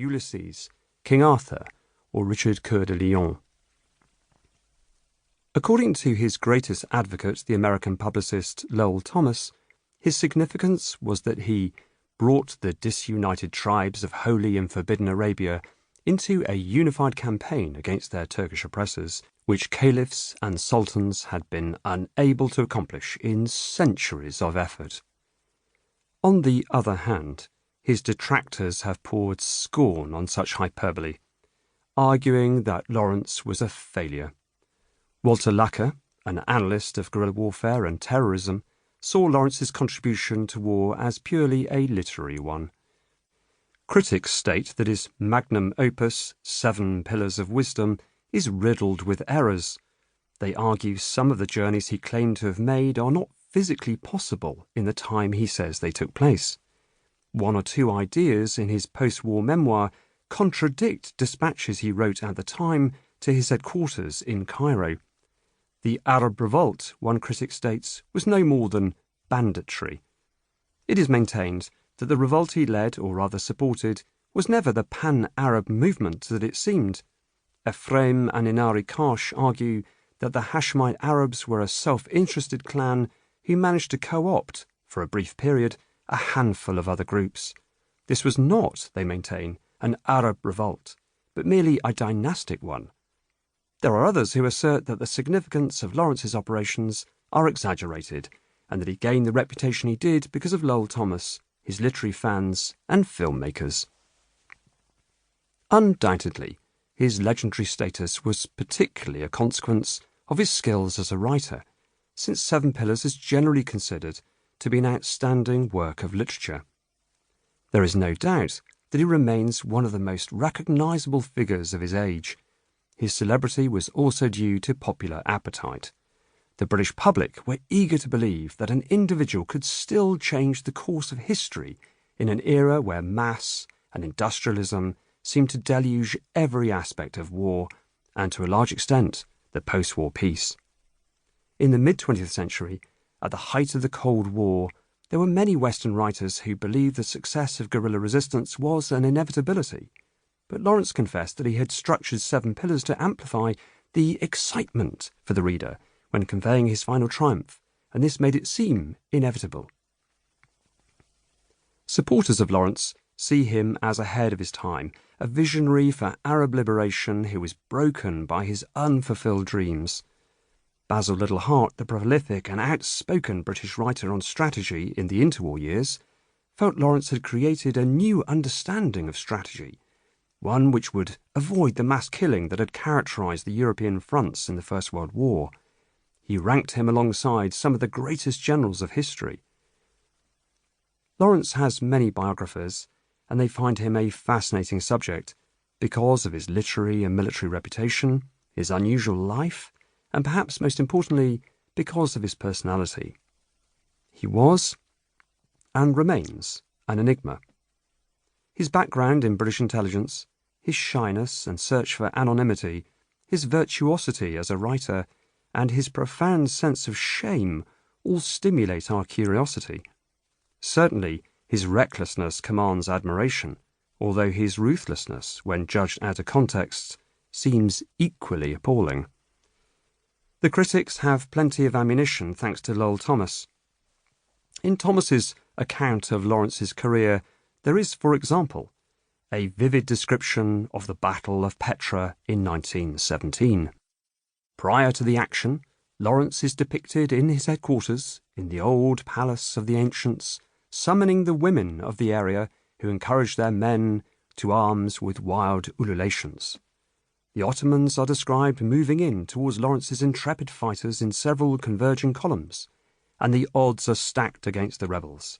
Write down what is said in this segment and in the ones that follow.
Ulysses, King Arthur, or Richard Coeur de Lion. According to his greatest advocate, the American publicist Lowell Thomas, his significance was that he brought the disunited tribes of Holy and Forbidden Arabia into a unified campaign against their Turkish oppressors, which caliphs and sultans had been unable to accomplish in centuries of effort. On the other hand, his detractors have poured scorn on such hyperbole, arguing that Lawrence was a failure. Walter Lacker, an analyst of guerrilla warfare and terrorism, saw Lawrence's contribution to war as purely a literary one. Critics state that his magnum opus, 7 Pillars of Wisdom, is riddled with errors. They argue some of the journeys he claimed to have made are not physically possible in the time he says they took place. 1 or 2 ideas in his post-war memoir contradict dispatches he wrote at the time to his headquarters in Cairo. The Arab revolt, one critic states, was no more than banditry. It is maintained that the revolt he led, or rather supported, was never the pan-Arab movement that it seemed. Ephraim and Inari Karsh argue that the Hashemite Arabs were a self-interested clan who managed to co-opt, for a brief period, a handful of other groups. This was not, they maintain, an Arab revolt, but merely a dynastic one. There are others who assert that the significance of Lawrence's operations are exaggerated, and that he gained the reputation he did because of Lowell Thomas, his literary fans, and filmmakers. Undoubtedly, his legendary status was particularly a consequence of his skills as a writer, since 7 Pillars is generally considered to be an outstanding work of literature. There is no doubt that he remains one of the most recognisable figures of his age. His celebrity was also due to popular appetite. The British public were eager to believe that an individual could still change the course of history in an era where mass and industrialism seemed to deluge every aspect of war and, to a large extent, the post-war peace. In the mid-20th century, at the height of the Cold War, there were many Western writers who believed the success of guerrilla resistance was an inevitability. But Lawrence confessed that he had structured 7 Pillars to amplify the excitement for the reader when conveying his final triumph, and this made it seem inevitable. Supporters of Lawrence see him as ahead of his time, a visionary for Arab liberation who was broken by his unfulfilled dreams. Basil Littlehart, the prolific and outspoken British writer on strategy in the interwar years, felt Lawrence had created a new understanding of strategy, one which would avoid the mass killing that had characterised the European fronts in the First World War. He ranked him alongside some of the greatest generals of history. Lawrence has many biographers, and they find him a fascinating subject because of his literary and military reputation, his unusual life, and perhaps most importantly, because of his personality. He was, and remains, an enigma. His background in British intelligence, his shyness and search for anonymity, his virtuosity as a writer, and his profound sense of shame all stimulate our curiosity. Certainly, his recklessness commands admiration, although his ruthlessness, when judged out of context, seems equally appalling. The critics have plenty of ammunition thanks to Lowell Thomas. In Thomas's account of Lawrence's career, there is, for example, a vivid description of the Battle of Petra in 1917. Prior to the action, Lawrence is depicted in his headquarters, in the old palace of the ancients, summoning the women of the area who encouraged their men to arms with wild ululations. The Ottomans are described moving in towards Lawrence's intrepid fighters in several converging columns, and the odds are stacked against the rebels.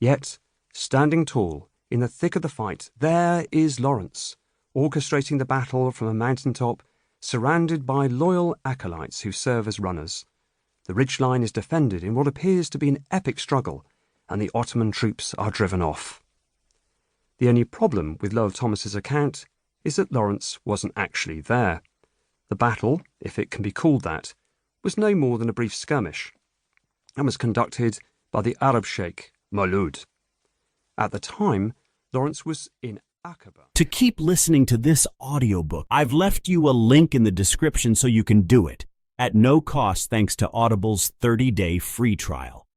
Yet, standing tall, in the thick of the fight, there is Lawrence, orchestrating the battle from a mountaintop, surrounded by loyal acolytes who serve as runners. The ridgeline is defended in what appears to be an epic struggle, and the Ottoman troops are driven off. The only problem with Lowell Thomas's account is that Lawrence wasn't actually there. The battle, if it can be called that, was no more than a brief skirmish, and was conducted by the Arab sheikh Maulud. At the time, Lawrence was in Aqaba. To keep listening to this audiobook, I've left you a link in the description so you can do it, at no cost thanks to Audible's 30-day free trial.